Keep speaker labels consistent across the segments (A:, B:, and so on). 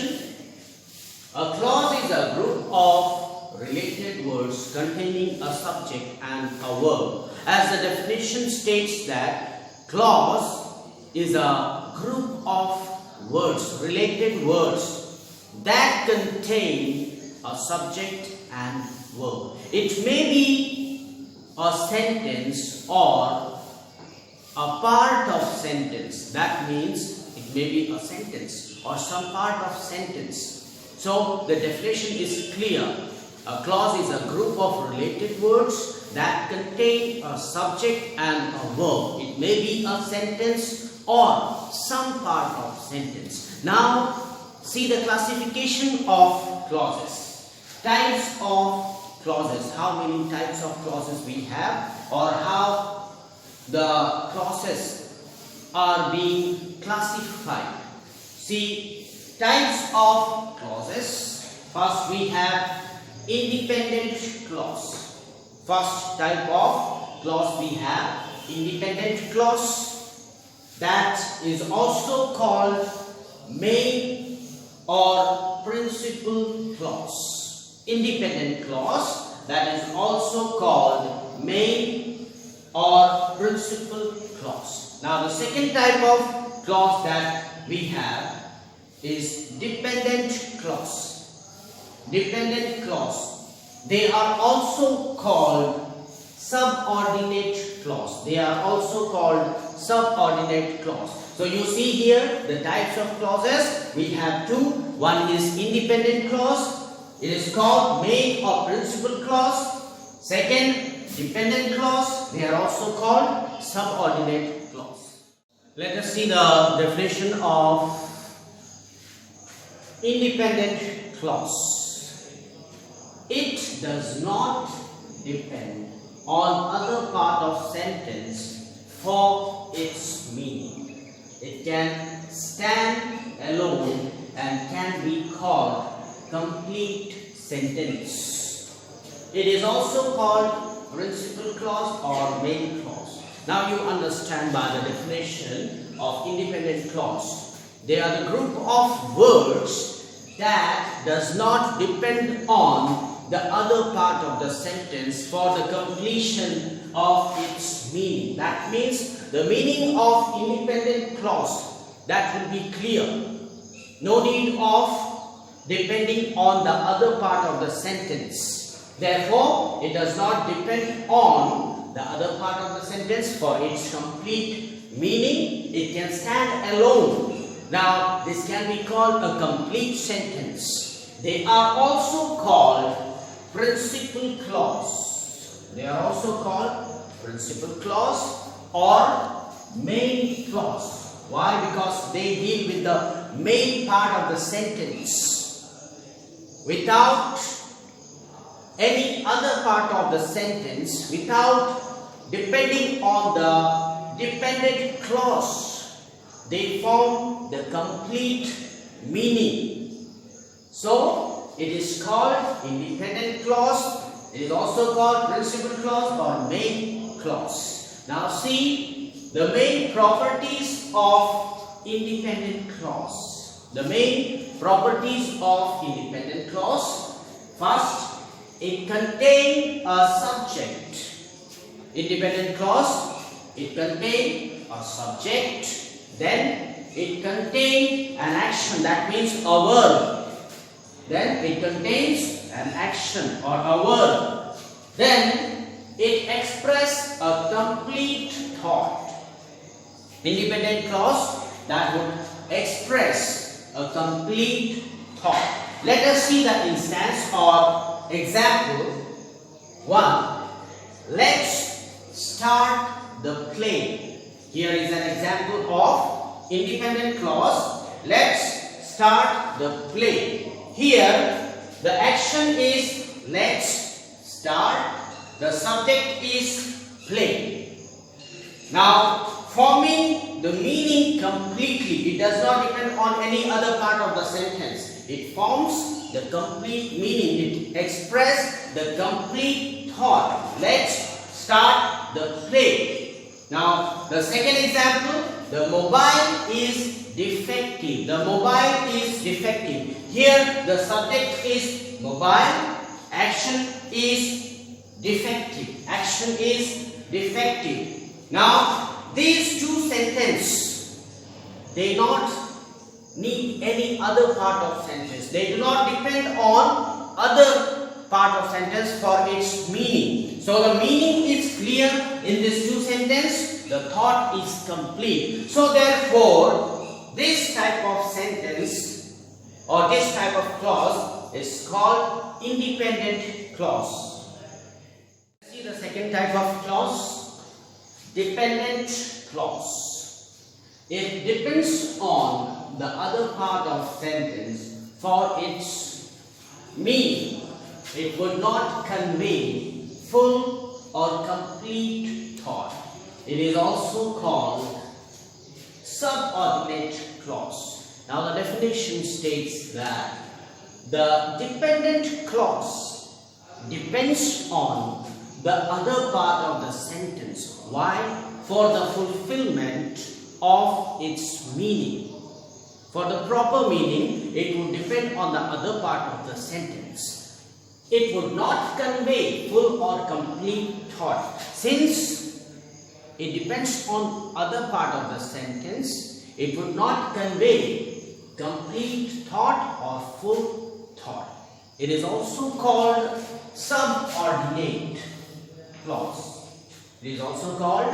A: definition. A clause is a group of related words containing a subject and a verb. As the definition states that clause is a group of words, related words that contain a subject and verb. It may be a sentence or a part of sentence. That means it may be a sentence or some part of sentence. So the definition is clear. A clause is a group of related words that contain a subject and a verb. It may be a sentence or some part of sentence. Now see the classification of clauses. Types of clauses. How many types of clauses we have, or how the clauses are being classified. See, types of clauses. First we have independent clause. First type of clause we have independent clause, that is also called main or principal clause. Independent clause, that is also called main or principal clause. Now the second type of clause that we have is dependent clause. Dependent clause. They are also called subordinate clause. They are also called subordinate clause. So you see here the types of clauses. We have two. One is independent clause. It is called main or principal clause. Second, dependent clause. They are also called subordinate clause. Let us see the definition of independent clause. It does not depend on other part of sentence for its meaning. It can stand alone and can be called complete sentence. It is also called principal clause or main clause. Now you understand by the definition of independent clause. They are the group of words that does not depend on the other part of the sentence for the completion of its meaning. That means the meaning of independent clause, that will be clear. No need of depending on the other part of the sentence. Therefore, it does not depend on the other part of the sentence for its complete meaning. It can stand alone. Now, this can be called a complete sentence. They are also called principal clause. They are also called principal clause or main clause. Why? Because they deal with the main part of the sentence. Without any other part of the sentence, without depending on the dependent clause, they form the complete meaning. So, it is called independent clause. It is also called principal clause or main clause. Now see the main properties of independent clause. The main properties of independent clause. First, it contains a subject. Independent clause, it contains a subject. Then it contains an action, that means a verb. Then it contains an action or a verb. Then it expresses a complete thought. Independent clause that would express a complete thought. Let us see the instance or example 1. Let's start the play. Here is an example of independent clause. Let's start the play. Here the action is let's start. The subject is play. Now forming the meaning completely. It does not depend on any other part of the sentence. It forms the complete meaning. It expresses the complete thought. Let's start the play. Now the second example, the mobile is defective. The mobile is defective. Here the subject is mobile, action is defective. Action is defective. Now these two sentences, they not need any other part of sentence. They do not depend on other part of sentence for its meaning. So the meaning is clear in these two sentences. The thought is complete. So therefore, this type of sentence or this type of clause is called independent clause. See the second type of clause, dependent clause. It depends on the other part of sentence for its meaning. It would not convey full or complete thought. It is also called subordinate clause. Now the definition states that the dependent clause depends on the other part of the sentence. Why? For the fulfillment of its meaning. For the proper meaning, it would depend on the other part of the sentence. It would not convey full or complete thought. Since it depends on other part of the sentence, it would not convey complete thought or full thought. It is also called subordinate clause. It is also called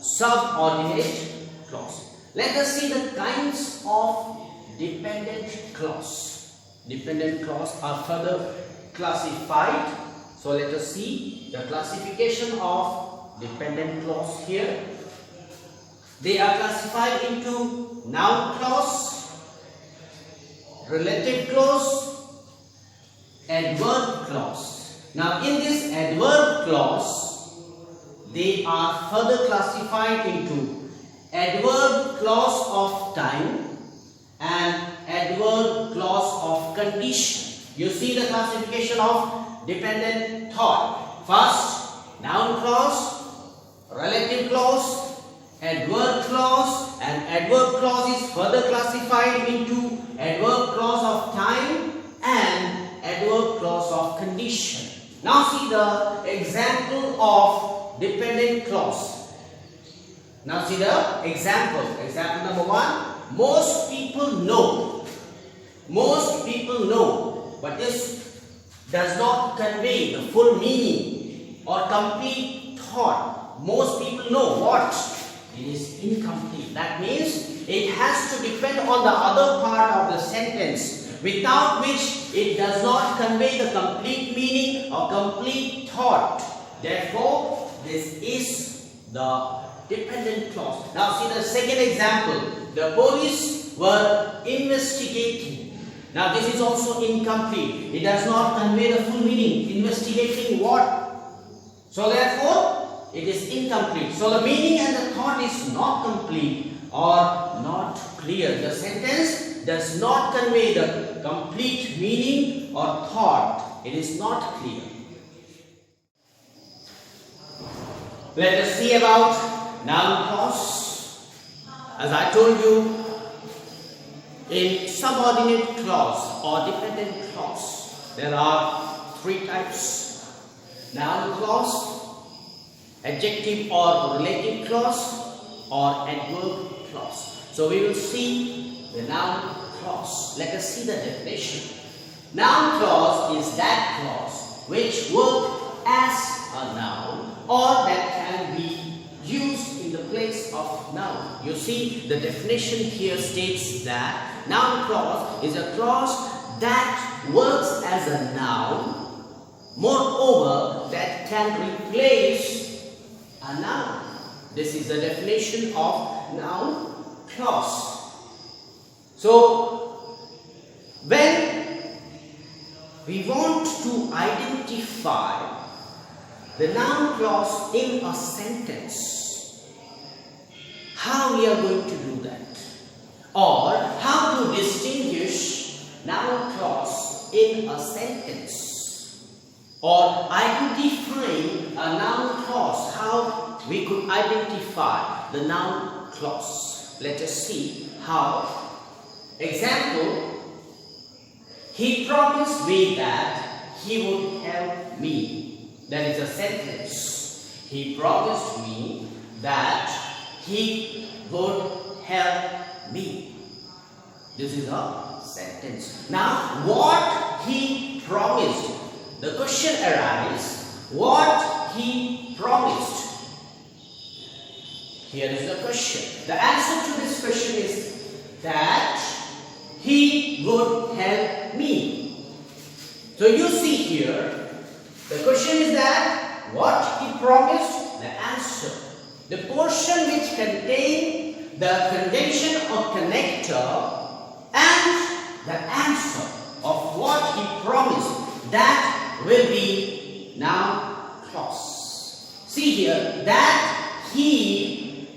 A: subordinate clause. Let us see the kinds of dependent clause. Dependent clause are further classified. So let us see the classification of dependent clause here. They are classified into noun clause, relative clause, adverb clause. Now in this adverb clause, they are further classified into adverb clause of time and adverb clause of condition. You see the classification of dependent thought. First, noun clause, relative clause, adverb clause, and adverb clause is further classified into adverb clause of time and adverb clause of condition. Now see the example of dependent clause. Now see the example. Example number one. Most people know. Most people know. But this does not convey the full meaning or complete thought. Most people know what? It is incomplete. That means it has to depend on the other part of the sentence, without which it does not convey the complete meaning or complete thought. Therefore, this is the dependent clause. Now see the second example. The police were investigating. Now this is also incomplete. It does not convey the full meaning. Investigating what? So therefore, it is incomplete. So the meaning and the thought is not complete or not clear. The sentence does not convey the complete meaning or thought. It is not clear. Let us see about noun clause. As I told you, in subordinate clause or dependent clause, there are three types: noun clause, adjective or relative clause, or adverb clause. So we will see the noun clause. Let us see the definition. Noun clause is that clause which works as a noun or that can be used in the place of noun. You see, the definition here states that noun clause is a clause that works as a noun, moreover, that can replace a noun. This is the definition of noun clause. So, when we want to identify the noun clause in a sentence, how we are going to do that? Or how to distinguish noun clause in a sentence? Or identifying a noun clause, how we could identify the noun clause. Let us see how. Example, He promised me that he would help me. That is a sentence. He promised me that he would help me. This is a sentence. Now, what he promised. The question arises, what he promised. Here is the question. The answer to this question is that he would help me. So you see here, the question is that what he promised, the answer. The portion which contains the conjunction or connector and the answer of what he promised, that will be noun clause. See here, that he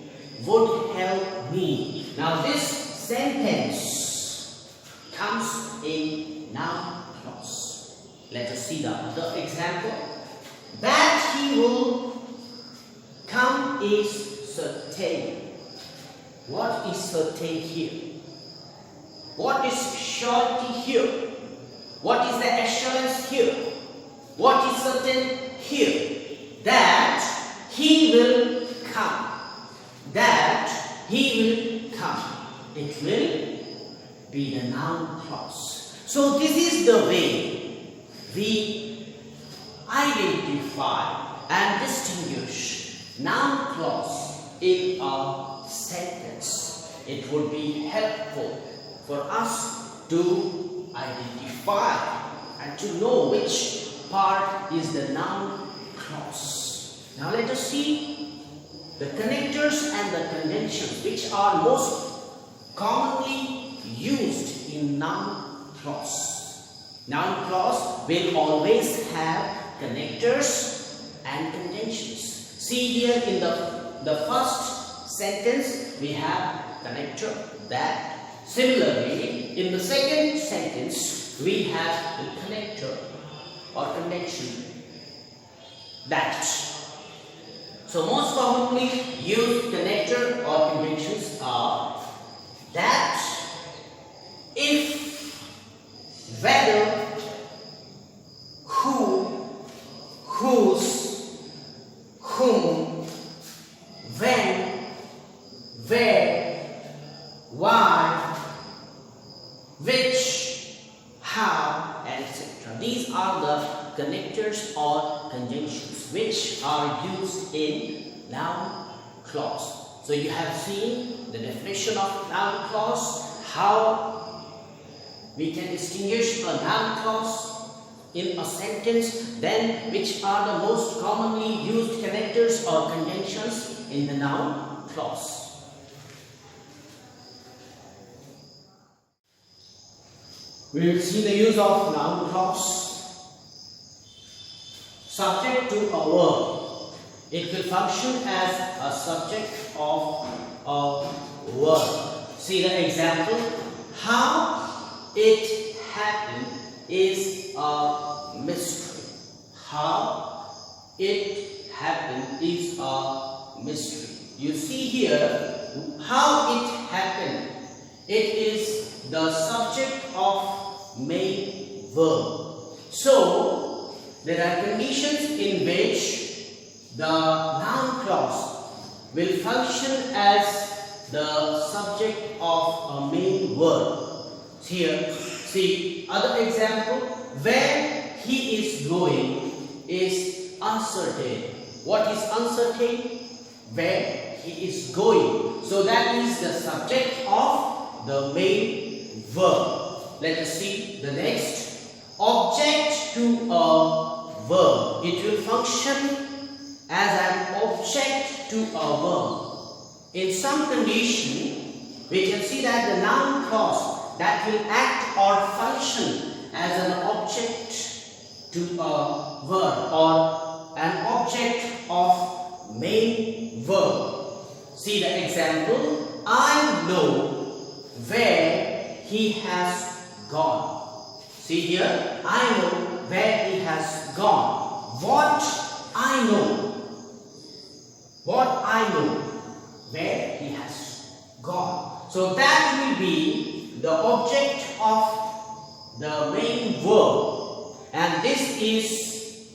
A: would help me. Now this sentence comes in noun clause. Let us see the other example. That he will come is certain. What is certain here? What is surety here? What is the assurance here? What is certain here? That he will come. That he will come. It will be the noun clause. So this is the way we identify and distinguish noun clause in a sentence. It would be helpful for us to identify and to know which part is the noun clause. Now let us see the connectors and the conjunctions which are most commonly used in noun clause. Noun clause will always have connectors and conjunctions. See here in the first sentence we have connector, that. Similarly, in the second sentence we have the connector or conjunction, that. So most commonly used connector or conjunctions are that, if, whether, who, whose, whom, when, where, why, which, how, and etc. These are the connectors or conjunctions which are used in noun clause. So you have seen the definition of noun clause, how we can distinguish a noun clause in a sentence, then which are the most commonly used connectors or conjunctions in the noun clause. We will see the use of noun clause. Subject to a verb. It will function as a subject of a verb. See the example. How it happened is a mystery. How it happened is a mystery. You see here, how it happened. It is the subject of main verb. So there are conditions in which the noun clause will function as the subject of a main verb. Here, see other example. Where he is going is uncertain. What is uncertain? Where he is going. So that is the subject of the main verb. Let us see the next. Object to a verb. It will function as an object to a verb. In some condition, we can see that the noun clause that will act or function as an object to a verb or an object of main verb. See the example. I know where he has gone. See here, I know where he has gone. What I know. What I know where he has gone. So that will be the object of the main verb, and this is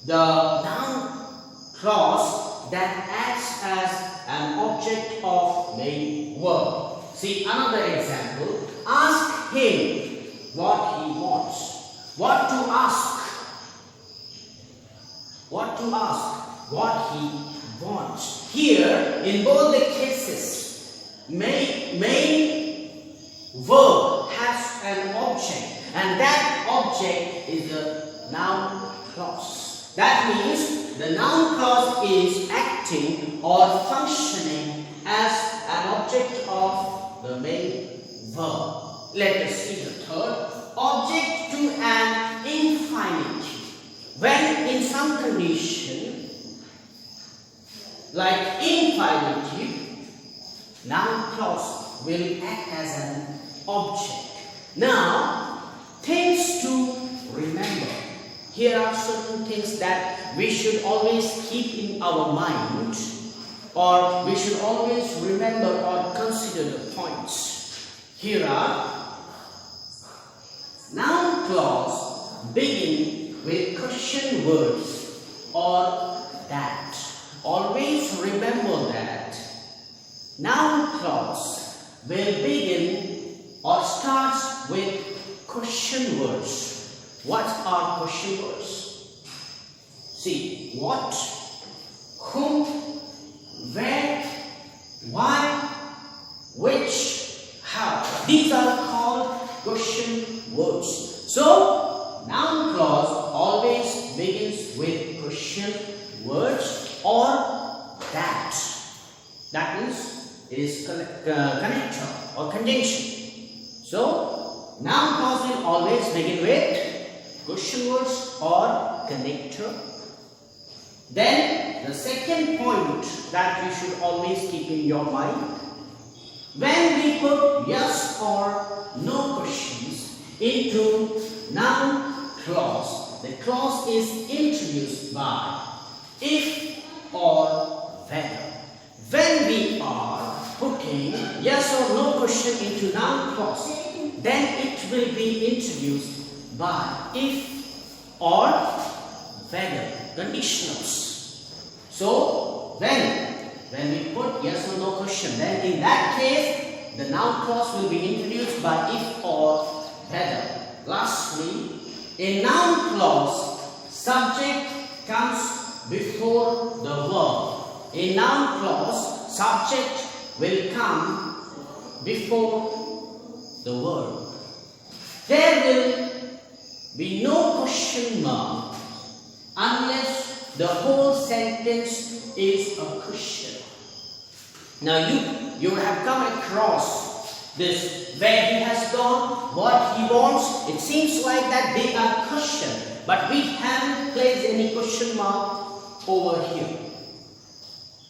A: the noun clause that acts as an object of main verb. See another example. Ask him what he wants. What to ask? What to ask? What he wants. Here, in both the cases, main verb has an object, and that object is the noun clause. That means the noun clause is acting or functioning as an object of the main verb. Let us see the third. Object to an infinitive. When in some condition, like infinitive, noun clause will act as an object. Now, things to remember. Here are certain things that we should always keep in our mind, or we should always remember or consider the points. Here are noun clause begin with question words or that. Always remember that noun clause will begin or starts with question words. What are question words? See, what, whom, where, why, which, how. These are called question words. So, noun clause always begins with question words or that. That means it is connector or conjunction. So, noun clause will always begin with question words or connector. Then, the second point that you should always keep in your mind, when we put yes or no questions into noun clause, the clause is introduced by if or whether. When we are putting yes or no question into noun clause, then it will be introduced by if or whether conditionals. So when we put yes or no question, then in that case the noun clause will be introduced by if or whether. Lastly, in noun clause, subject comes before the verb. In noun clause, subject will come before the verb. There will be no question mark unless the whole sentence is a question. Now you have come across this, where he has gone, what he wants. It seems like that they are question, but we haven't placed any question mark over here.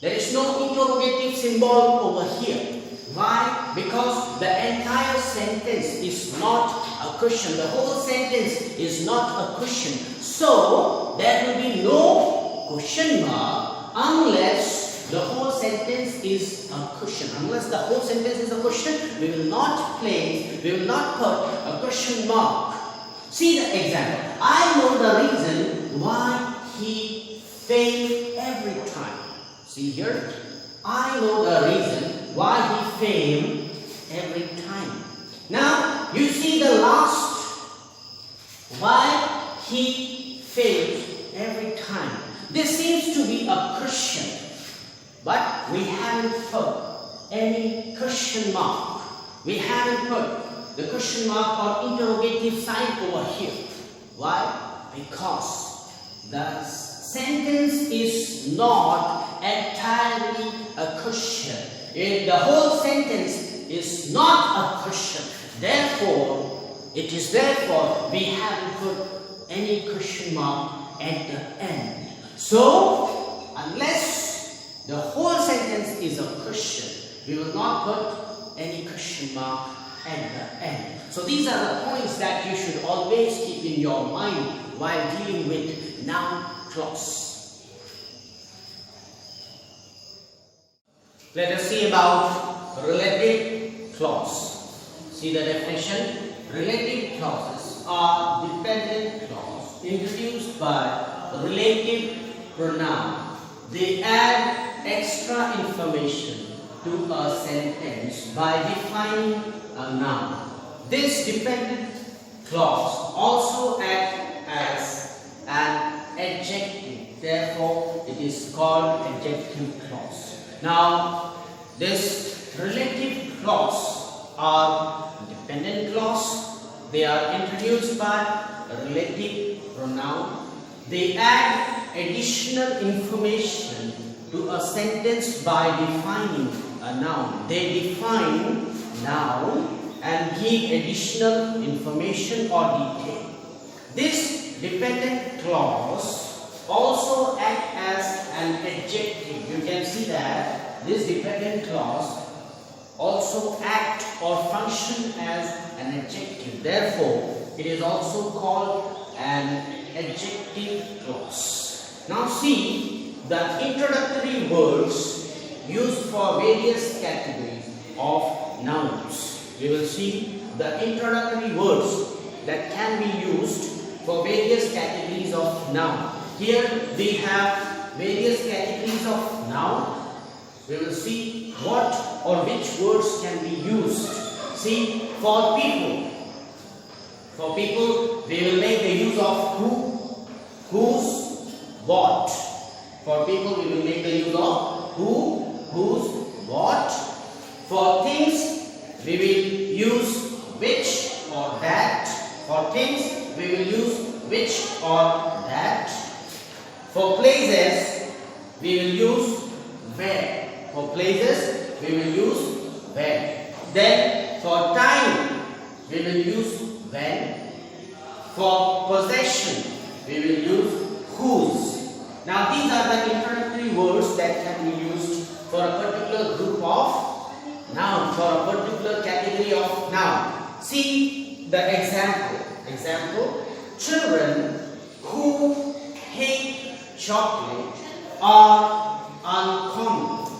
A: There is no interrogative symbol over here. Why? Because the entire sentence is not a question. The whole sentence is not a question. So, there will be no question mark unless the whole sentence is a question. Unless the whole sentence is a question, we will not put a question mark. See the example. I know the reason why he failed every time. See here. I know the reason why he failed every time. Now, you see the last, why he failed every time. This seems to be a question, but we haven't put any question mark. We haven't put the question mark or interrogative sign over here. Why? Because the sentence is not entirely a question. The whole sentence is not a question. Therefore, we haven't put any question mark at the end. So, unless the whole sentence is a question, we will not put any question mark at the end. So, these are the points that you should always keep in your mind while dealing with noun clause. Let us see about relative clause. See the definition. Relative clauses are dependent clause introduced by relative pronoun. They add extra information to a sentence by defining a noun. This dependent clause also acts as an adjective. Therefore, it is called adjective clause. Now, this relative clause are dependent clause. They are introduced by a relative pronoun. They add additional information to a sentence by defining a noun. They define noun and give additional information or detail. This dependent clause also acts as an adjective. You can see that this dependent clause also act or function as an adjective. Therefore, it is also called an adjective clause. Now see the introductory words used for various categories of nouns. We will see the introductory words that can be used for various categories of noun. Here we have various categories of noun. We will see what or which words can be used. See, for people. For people, we will make the use of who, whose, what. For people, we will make the use of who, whose, what. For things, we will use which or that. For things, we will use which or that. For places, we will use where. For places, we will use where. Then, for time, we will use when. For possession, we will use whose. Now, these are the introductory words that can be used for a particular group of noun, for a particular category of noun. See the example. Example, children who hate chocolate are uncommon.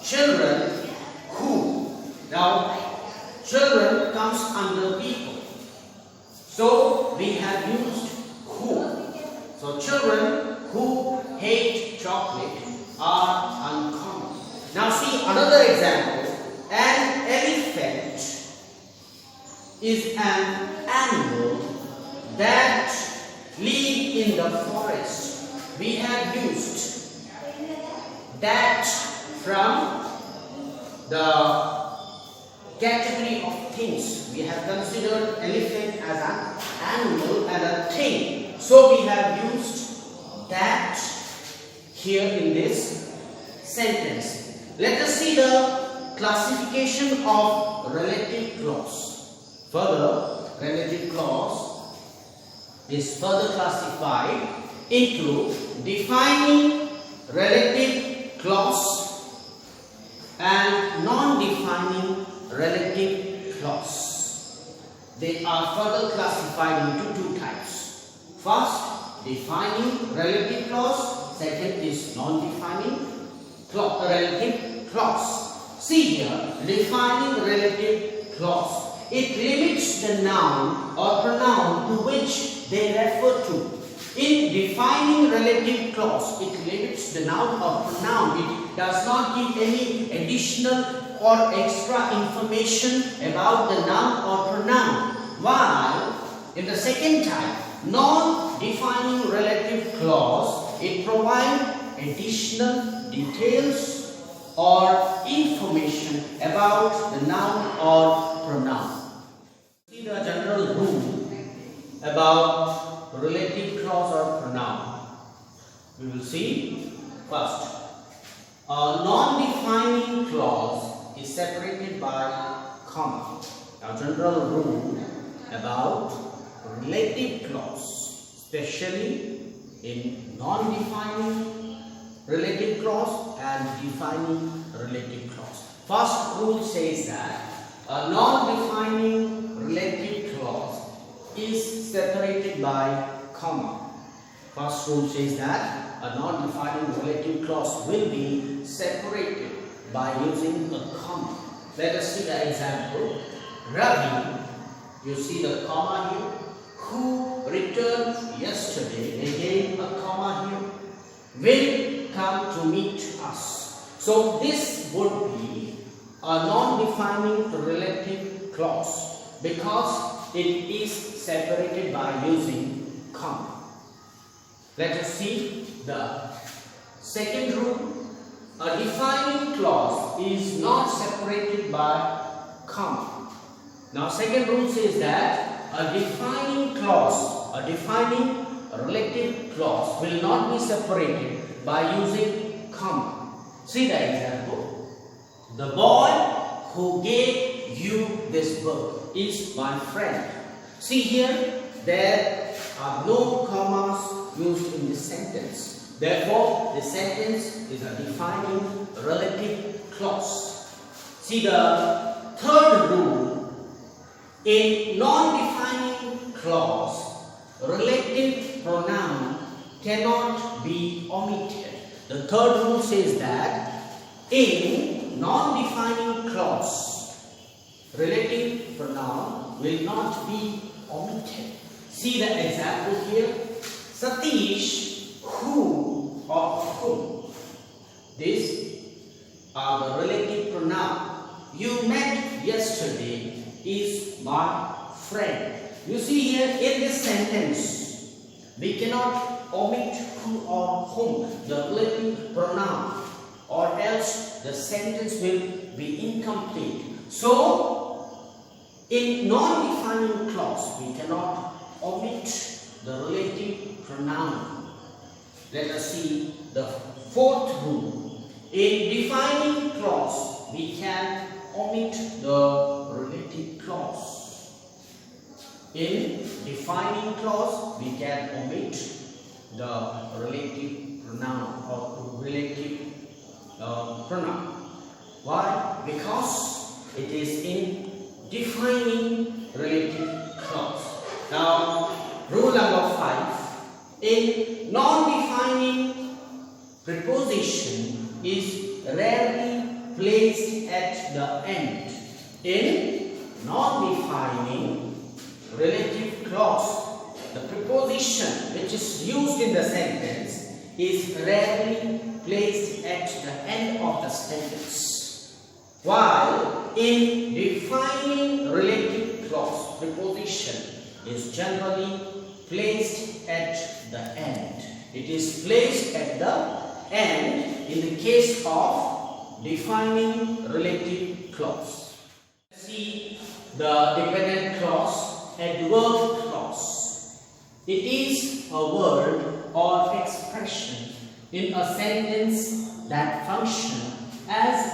A: Children who. Now, children comes under people. So, we have used who. So, children who hate chocolate are uncommon. Now, see another example. An elephant is an animal that lives in the forest. We have used that from the category of things. We have considered elephant as an animal and a thing. So we have used that here in this sentence. Let us see the classification of relative clause. Further, relative clause is further classified into defining relative clause and non-defining relative clause. They are further classified into two types. First, defining relative clause. Second is non-defining relative clause. See here, defining relative clause. It limits the noun or pronoun to which they refer to. In defining relative clause, it limits the noun or pronoun. It does not give any additional or extra information about the noun or pronoun. While in the second type, non-defining relative clause, it provides additional details or information about the noun or pronoun. See the general rule about relative clause or pronoun. We will see first. A non-defining clause is separated by comma. Now, general rule about relative clause, especially in non-defining relative clause and defining relative clause. First rule says that a non-defining relative clause is separated by comma. First rule says that a non-defining relative clause will be separated by using a comma. Let us see the example. Ravi, you see the comma here. yesterday, again a comma here, will come to meet us. So this would be a non-defining relative clause because it is separated by using comma. Let us see the second rule. A defining clause is not separated by comma. Now second rule says that a defining clause, a defining relative clause will not be separated by using comma. See the example. The boy who gave you this book is my friend. See here, there are no commas used in this sentence. Therefore, the sentence is a defining relative clause. See the third rule. In non-defining clause, relative pronoun cannot be omitted. The third rule says that in non-defining clause, relative pronoun will not be omitted. See the example here. Satish, who or whom. These are the relative pronoun. You met yesterday is my friend. You see here in this sentence, we cannot omit who or whom, the relative pronoun, or else the sentence will be incomplete. So, in non-defining clause, we cannot omit the relative pronoun. Let us see the fourth rule. In defining clause, we can omit the relative clause. In defining clause, we can omit the relative pronoun or relative pronoun. Why? Because it is in defining relative clause. Now, rule number 5. In non-defining preposition is rarely placed at the end. In non-defining relative clause, the preposition which is used in the sentence is rarely placed at the end of the sentence. While in defining relative clause, preposition is generally placed at the end. It is placed at the end in the case of defining relative clause. See the dependent clause, adverb clause. It is a word or expression in a sentence that functions as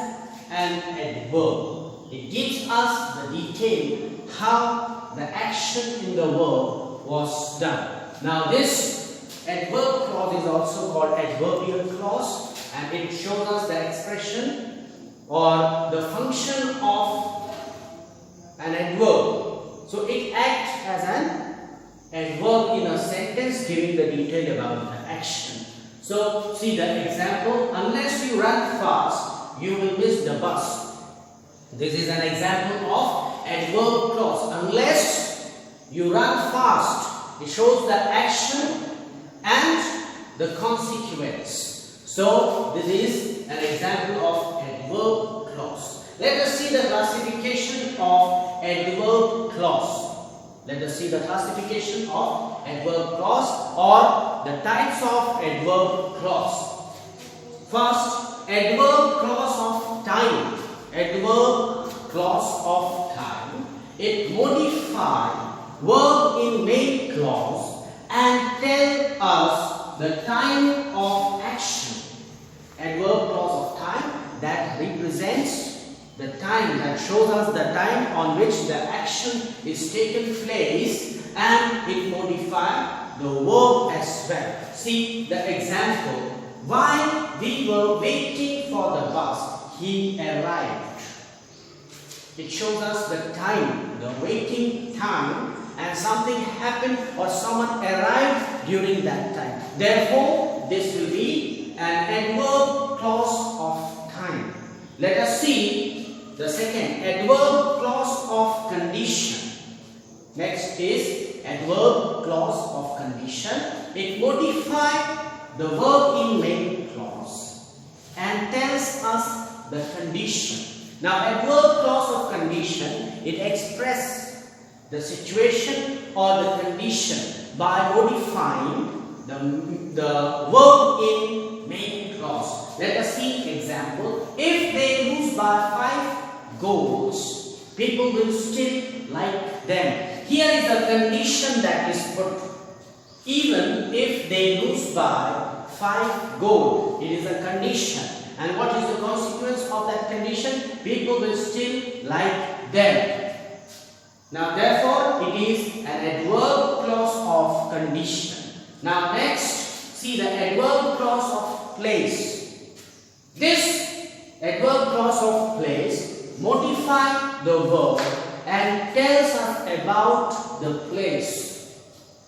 A: an adverb. It gives us the detail how the action in the verb was done. Now this adverb clause is also called adverbial clause, and it shows us the expression or the function of an adverb. So it acts as an adverb in a sentence giving the detail about the action. So see the example. Unless you run fast, you will miss the bus. This is an example of adverb clause. Unless you run fast, it shows the action and the consequence. So this is an example of adverb clause. Let us see the classification of adverb clause. Let us see the classification of adverb clause or the types of adverb clause. First, adverb clause of time. Adverb clause of time. It modifies verb in main clause and tell us the time of action. Adverb clause of time that represents the time, that shows us the time on which the action is taken place, and it modifies the verb as well. See the example. While we were waiting for the bus, he arrived. It shows us the time, the waiting time, and something happened or someone arrived during that time. Therefore, this will be an adverb clause of time. Let us see the second, adverb clause of condition. Next is adverb clause of condition. condition. It modifies the verb in main clause and tells us the condition. Now, adverb clause of condition, it expresses the situation or the condition by modifying the verb in main clause. Let us see example. If they lose by 5 goals, people will still like them. Here is the condition that is put. Even if they lose by 5 goals, it is a condition. And what is the consequence of that condition? People will still like them. Now, therefore, it is an adverb clause of condition. Now, next, see the adverb clause of place. This adverb clause of place modifies the verb and tells us about the place.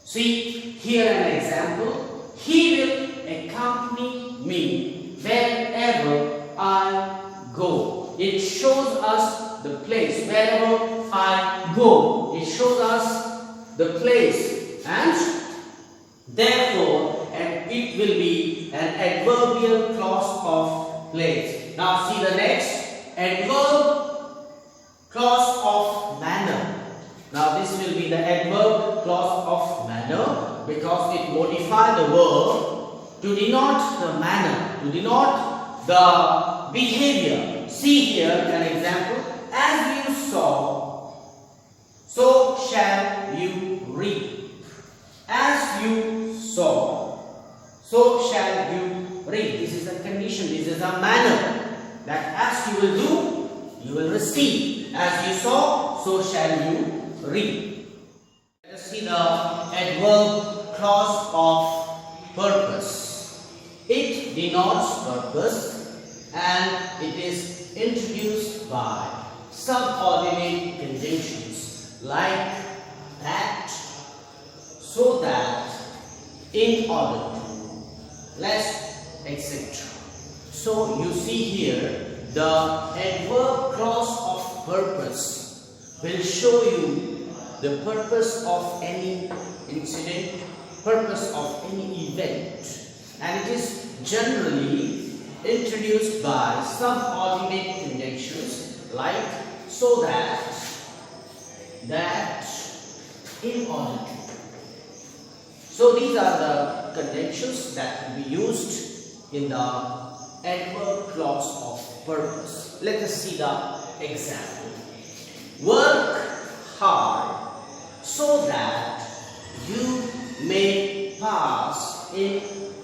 A: See, here an example. He will accompany me wherever I go. It shows us the place. Wherever I go, it shows us the place, and therefore it will be an adverbial clause of place. Now see the next, adverb clause of manner. Now this will be the adverb clause of manner because it modifies the verb to denote the manner, to denote the behavior. See here an example. As you sow, so shall you reap. As you sow, so shall you reap. This is a condition, this is a manner that as you will do, you will receive. As you sow, so shall you reap. Let us see the adverb clause of purpose. It denotes purpose and it is introduced by subordinate conjunctions like that, so that, in order to, lest, etc. So you see here the adverb clause of purpose will show you the purpose of any incident, purpose of any event, and it is generally introduced by subordinate conjunctions like so that, in order to. So these are the conjunctions that will be used in the adverb clause of purpose. Let us see the example. Work hard so that you may pass in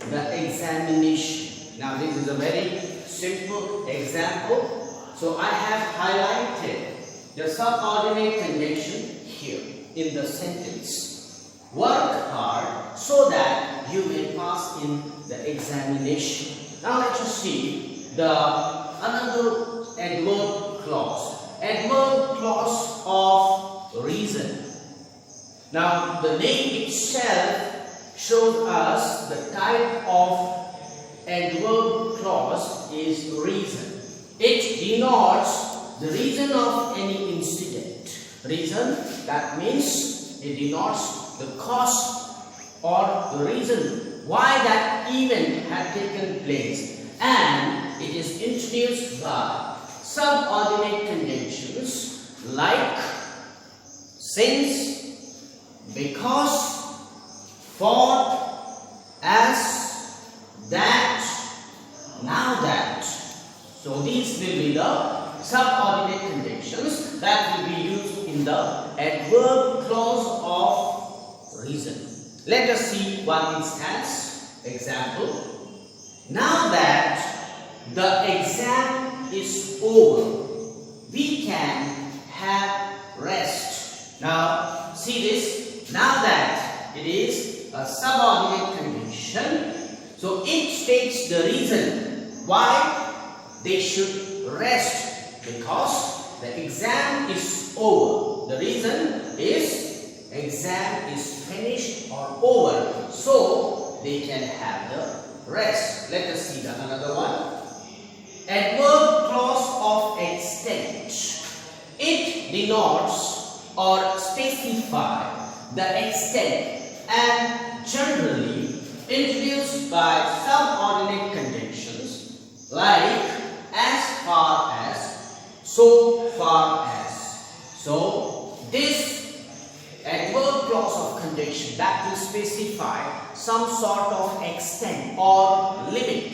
A: the examination. Now this is a very simple example. So I have highlighted the subordinate conjunction here in the sentence. Work hard so that you may pass in the examination. Now let us see the another adverb clause. Adverb clause of reason. Now the name itself shows us the type of adverb clause is reason. It denotes the reason of any incident. Reason, that means it denotes the cause or the reason why that event had taken place, and it is introduced by subordinate conjunctions like since, because, for, as, that, now that. So these will be the subordinate conjunctions that will be used in the adverb clause of reason. Let us see one instance. Example. Now that the exam is over, we can have rest. Now see this. Now that it is a subordinate conjunction, so it states the reason why they should rest, because the exam is over. The reason is exam is finished or over, so they can have the rest. Let us see the another one. Adverb clause of extent. It denotes or specifies the extent and generally introduced by subordinate conjunctions like as far as, so far as. So this adverb clause of conjunction that will specify some sort of extent or limit,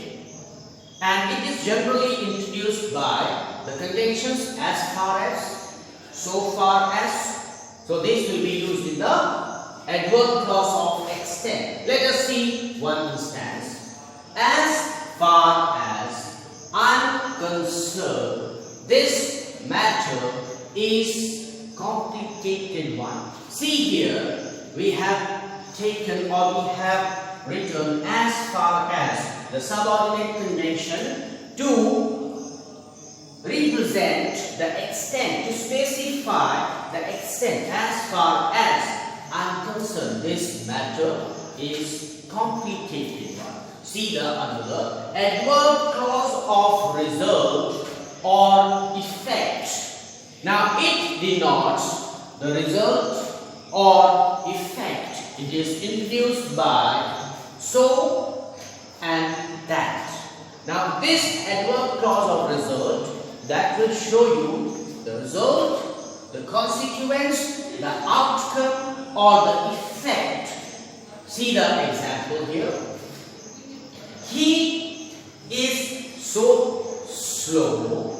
A: and it is generally introduced by the conjunctions as far as, so far as. So this will be used in the adverb clause of extent. Let us see one instance. As far as I'm concerned, this matter is complicated one. See here, we have taken or we have written as far as, the subordinate conjunction, to represent the extent, to specify the extent. As far as I'm concerned, this matter is complicated one. See the another adverb clause of result or effect. Now it denotes the result or effect. It is introduced by so and that. Now this adverb clause of result that will show you the result, the consequence, the outcome or the effect. See the example here. He is so slow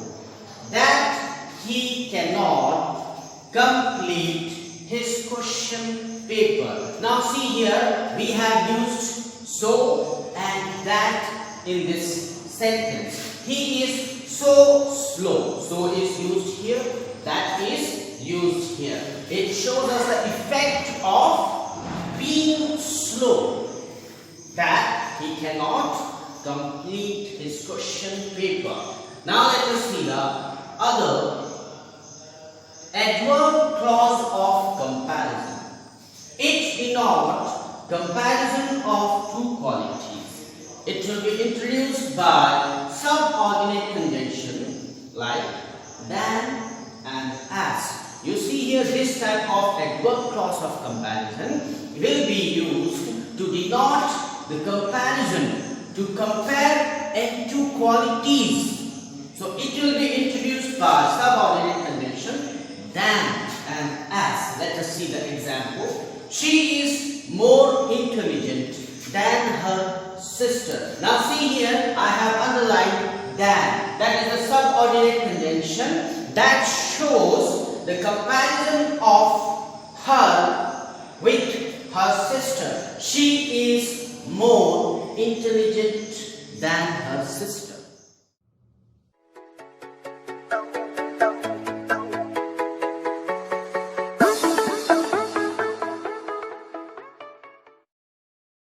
A: that he cannot complete his question paper. Now see here, we have used so and that in this sentence. He is so slow. So is used here, that is used here. It shows us the effect of being slow, that he cannot complete his question paper. Now let us see the other adverb clause of comparison. It denotes comparison of two qualities. It will be introduced by subordinate conjunction like than and as. You see here, this type of adverb clause of comparison will be used to denote the comparison, to compare two qualities. So it will be introduced by subordinate conjunction than and as. Let us see the example. She is more intelligent than her sister. Now see here, I have underlined than. That is a subordinate conjunction that shows the comparison of her with her sister. She is more intelligent than her sister.